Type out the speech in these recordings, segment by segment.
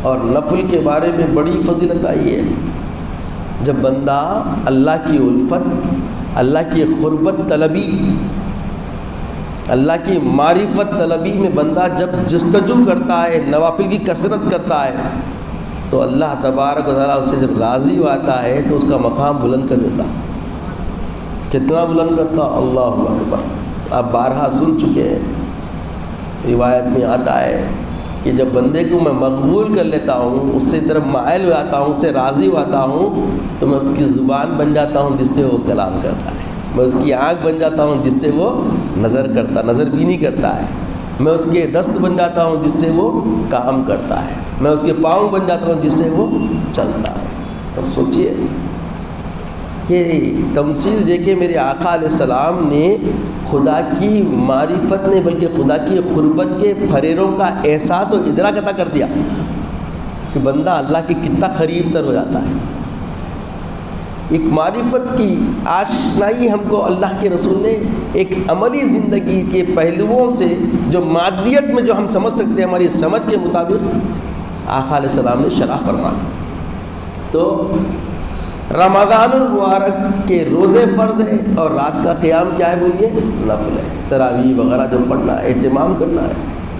اور نفل کے بارے میں بڑی فضیلت آئی ہے۔ جب بندہ اللہ کی الفت، اللہ کی قربت طلبی، اللہ کی معرفت طلبی میں بندہ جب جستجو کرتا ہے، نوافل کی کثرت کرتا ہے، تو اللہ تبارک و تعالیٰ اس سے جب راضی ہوتا ہے تو اس کا مقام بلند کر دیتا۔ کتنا بلند کرتا؟ اللہ اکبر۔ آپ بارہا سن چکے ہیں، روایت میں آتا ہے کہ جب بندے کو میں مقبول کر لیتا ہوں، اس سے طرف مائل ہو جاتا ہوں، اس سے راضی ہوتا ہوں، تو میں اس کی زبان بن جاتا ہوں جس سے وہ کلام کرتا ہے، میں اس کی آنکھ بن جاتا ہوں جس سے وہ نظر بینی کرتا ہے، میں اس کے دست بن جاتا ہوں جس سے وہ کام کرتا ہے، میں اس کے پاؤں بن جاتا ہوں جس سے وہ چلتا ہے۔ تب سوچئے کہ تمثیل جے کہ میرے آقا علیہ السلام نے خدا کی معرفت نے بلکہ خدا کی قربت کے پھریروں کا احساس و ادراک عطا کر دیا کہ بندہ اللہ کے کتنا قریب تر ہو جاتا ہے۔ ایک معرفت کی آشنائی ہم کو اللہ کے رسول نے ایک عملی زندگی کے پہلوؤں سے، جو مادیت میں جو ہم سمجھ سکتے ہیں ہماری سمجھ کے مطابق، آقا علیہ السلام نے شرح فرما دی۔ تو رمضان المبارک کے روزے فرض ہے اور رات کا قیام کیا ہے بولیے؟ نفل ہے۔ تراویح وغیرہ جو پڑھنا ہے، اہتمام کرنا ہے،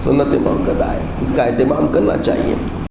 سنت موقع ہے، اس کا اہتمام کرنا چاہیے۔